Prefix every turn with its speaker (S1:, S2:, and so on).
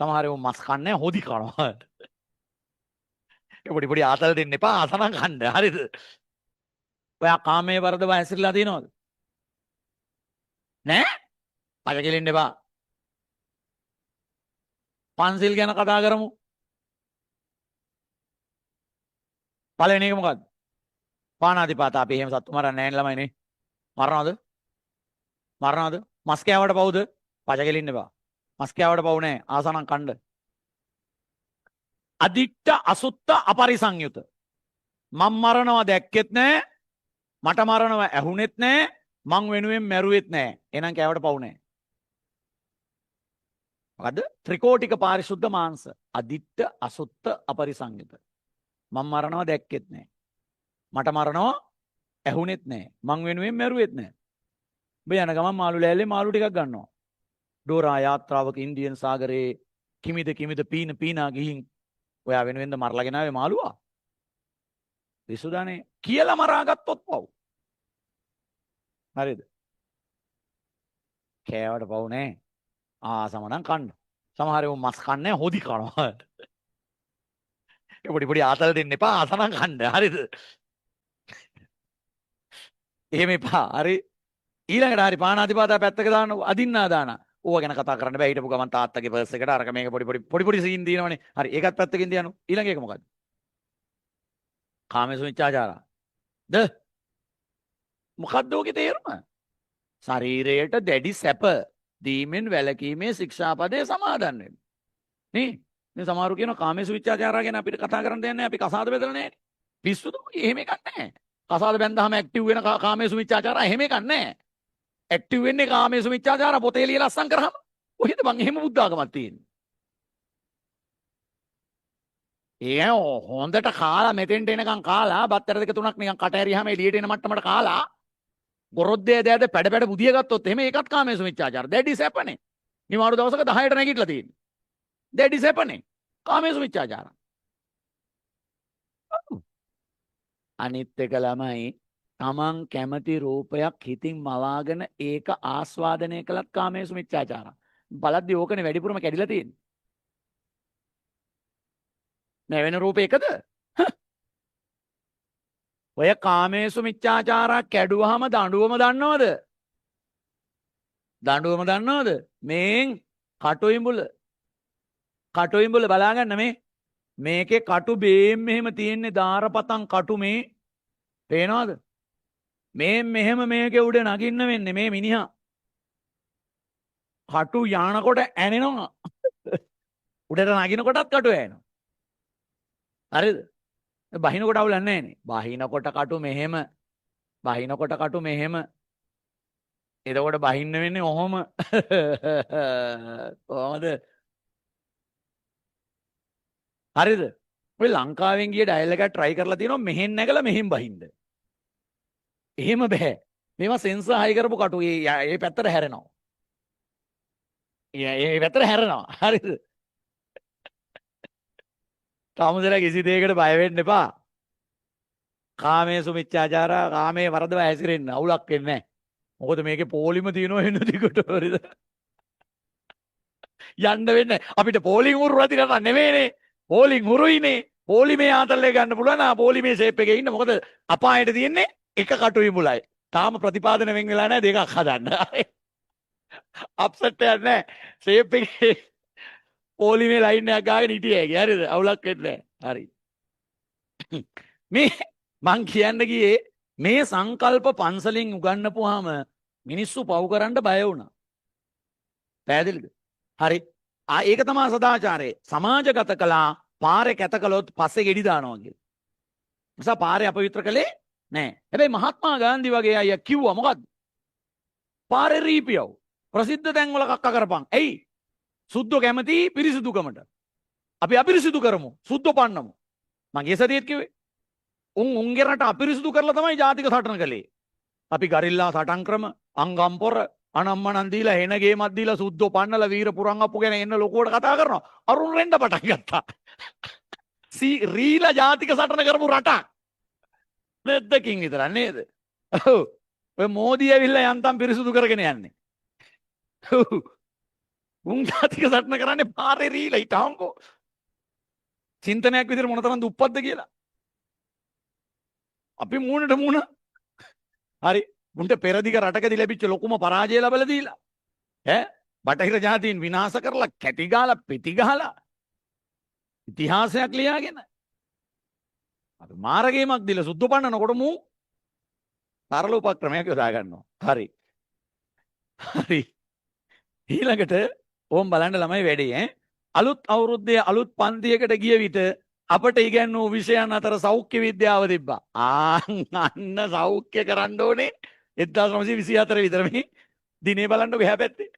S1: සමහර ඒවා මස් කන්නේ හොදි කනවා. ඒ පොඩි පොඩි ආතල් දෙන්න එපා ආසනම් කන්න. හරිද? ඔයා කාමයේ වරදව හැසිරලා තියෙනවද? නෑ? පජ කෙලින්න එපා. පන්සිල් ගැන කතා කරමු. පළවෙනි එක මොකද්ද? පානාතිපාත. අපි එහෙම සත්තු මරන්නේ නැහැ නේ ළමයිනේ. මරනවද? මරනවද? මස් කෑවට පවුද? පජ කෙලින්න එපා. මස් කෑවට පවු නෑ. ආසනම් කන්න. අදිට්ඨ අසුත්ත අපරිසංයුත. මම මරනවා දැක්කෙත් නෑ. මට මරනවා ඇහුනෙත් නෑ. මං වෙනුවෙන් මැරුවෙත් නෑ. එහෙනම් කෑවට පවු නෑ. මොකද්ද? ත්‍රිකෝටික පාරිශුද්ධ මාංශ. අදිට්ඨ අසුත්ත අපරිසංයුත. මම මරනවා දැක්කෙත් නෑ. මට මරනවා ඇහුනෙත් නෑ. මං වෙනුවෙන් මැරුවෙත් නෑ. ඔබ යන ගමන් මාළු ලෑල්ලේ මාළු ටිකක් ගන්නවා. ඩෝරා යාත්‍රාවක ඉන්දියන් සාගරයේ කිමිද පීනා ගිහින් ඔයා වෙනුවෙන්ද මරලා ගෙනාවේ මාළුවා? විසුදානේ කියලා මරාගත්තොත් පව්. හරිද? කෑවට පව් නෑ. ආසමනම් කන්න. සමහර ඒවා මස් කන්නේ හොදි කනවා. ඒ පොඩි පොඩි ආතල් දෙන්න එපා ආසනම් කන්න. හරිද? එහෙම එපා. හරි. ඊළඟට හරි පානාතිපාතා පැත්තක දාන්න අදින්නා දාන. ඕවා ගැන කතා කරන්න බෑ. හිටපු ගමන් තාත්තගේ පර්ස් එකට අරක මේක පොඩි සීන් දිනවනේ. හරි. ඒකත් පැත්තකින් තියන්න. ඊළඟ එක මොකද්ද? කාමසු මිච්ඡාචාරා. මොකද්ද ඔගේ තේරුම? ශරීරයට දැඩි සැප දීමෙන් වැළකීමේ ශික්ෂාපදේ සමාදන් වෙන්න. නේ? මේ සමහරු කියන කාමසු මිච්ඡාචාරා ගැන අපිට කතා කරන්න දෙන්නේ නැහැ. අපි කසාද බෙදලා නැහැ. පිස්සුද? එහෙම එකක් නැහැ. කසාද බැන්දාම ඇක්ටිව් වෙන කාමසු මිච්ඡාචාරා එහෙම එකක් නැහැ. ඇක්ටිව් වෙන්නේ කාමසු මිච්ඡාචාරා පොතේ ලියලා අස්සම් කරාම. කොහෙද බං එහෙම බුද්ධාගමක් තියෙන්නේ? ඒ හොඳට කාලා මෙතෙන්ට එනකන් කාලා බත්තර දෙක තුනක් නිකන් කට ඇරියාම එළියට එන මට්ටමට කාලා ගොරොද්දේ දැද පැඩ බුදිය ගත්තොත් එහෙම ඒකත් කාමයේ සුමිච්ඡාචාර. දැඩි සැපනේ. නිමාරු දවසක 10ට නැගිටලා තියෙන්නේ. දැඩි සැපනේ. කාමයේ සුමිච්ඡාචාර. අනිත් එක ළමයි තමන් කැමති රූපයක් හිතින් මවාගෙන ඒක ආස්වාදනය කළත් කාමයේ සුමිච්ඡාචාර. බලද්දී ඕකනේ වැඩිපුරම කැඩිලා තියෙන්නේ. නැවෙන රූප එකද? ඔය කාමේසු මිච්ඡාචාරා කැඩුවහම දඬුවම දන්නවද? දඬුවම දන්නවද? මේන් කටුයිඹුල බලාගන්න මේකේ කටු බේම් මෙහෙම තියෙන්නේ දාරපතන් කටු මේ පේනවද? මේ මෙහෙම මේකේ උඩ නගින්න වෙන්නේ මේ මිනිහා. කටු යනකොට ඇනෙනවා. උඩට නගිනකොටත් කටු ඇනෙනවා. හරිද? බහිනකොට අවුලක් නැහැ නේ. බහිනකොට කටු මෙහෙම. එතකොට බහින්න වෙන්නේ ඔහොම. කොහොමද? හරිද? ඔය ලංකාවෙන් ගිය ඩයල් එකක් try කරලා තියෙනවා මෙහෙන් නැගලා මෙහෙන් බහින්න. එහෙම බෑ. මේවා සෙන්සර් හයි කරපු කටු ඒ පැත්තට හැරෙනවා. ඒ පැත්තට හැරෙනවා. හරිද? තාමුසලා කිසි දෙයකට බය වෙන්න එපා. කාමේසු මිච්ඡාචාරා කාමයේ වරදව හැසිරෙන්න අවුලක් වෙන්නේ නැහැ. මොකද මේකේ පොලිම තියෙනවා වෙන දිගට හරිද? යන්න වෙන්නේ අපිට පොලිං උරු රති කරන්න නෙමෙයිනේ. පොලිං උරුයිනේ. පොලිමේ ආතල්ලේ ගන්න පුළුවන් නා පොලිමේ ෂේප් එකේ ඉන්න. මොකද අපායට තියෙන්නේ එක කටුයි මුලයි. තාම ප්‍රතිපාදන වෙන් වෙලා නැහැ දෙකක් හදන්න. අප්සෙට් එකක් නැහැ. ෂේප් එකේ පොලිමේ ලයින් එකක් ගාගෙන හිටියේ. හරිද? අවුලක් වෙන්නේ නැහැ. හරි. මේ මං කියන්න ගියේ මේ සංකල්ප පන්සලෙන් උගන්වපුවාම මිනිස්සු පව් කරන්න බය වුණා. පැහැදිලිද? හරි. ඒක තමයි සදාචාරය. සමාජගත කළා පාරේ කැත කළොත් පස්සේ ගෙඩි දානවා කියලා. නිසා පාරේ අපවිත්‍ර කළේ නෑ. හැබැයි මහත්මා ගාන්ධි වගේ අය කිව්වා මොකද්ද? පාරේ රීපියව. ප්‍රසිද්ධ තැන්වල කක්ක කරපන්. එයි. සුද්ධ කැමති පිරිසිදුකමට. අපි අපිරිසිදු කරමු. සුද්ධ පන්නමු. මගේ සතියේත් කිව්වේ උන්ගේ රට අපිරිසුදු කරලා තමයි ජාතික සටන කළේ. අපි ගරිල්ලා සටන් ක්‍රම අංගම්පොර අනම්මනන් දීලා එන ගේමක් දීලා සුද්ධෝ පන්නලා වීර පුරන් අප්පු ගැන එන්න ලොකුවට කතා කරනවා. අරුන් රෙන්න පටන් ගත්තා. රීලා ජාතික සටන කරපු රටක්. නැද්දකින් විතර නේද? ඔව්. ඔය මෝදි ඇවිල්ලා යන්තම් පිරිසුදු කරගෙන යන්නේ. ඔව්. උන් ජාතික සටන කරන්නේ පාරේ රීලා හිටාම්කෝ. චින්තනයක් විදිහට මොන තරම් දුප්පත්ද කියලා. අපි මූණට මූණ හරි උන්ට පෙරදිග රටකදී ලැබිච්ච ලොකුම පරාජය ලැබලා දීලා ඈ බටහිර ජාතීන් විනාශ කරලා කැටි ගාලා පිටි ගහලා ඉතිහාසයක් ලියාගෙන අපි මාරගේමක් දීලා සුද්ධ පන්නනකොට මූ තරල උපක්‍රමයක් යොදා ගන්නවා. හරි. හරි. ඊළඟට ඕම් බලන්න ළමයි වැඩේ ඈ. අලුත් අවුරුද්දේ අලුත් පන්තියකට ගිය විට අපට ඉගැන්වූ විෂයන් අතර සෞඛ්‍ය විද්‍යාව තිබ්බා. අන්න සෞඛ්‍ය කරන්න ඕනේ 1924 විතර මේ දිනේ බලන්නකො එහා පැත්තේ.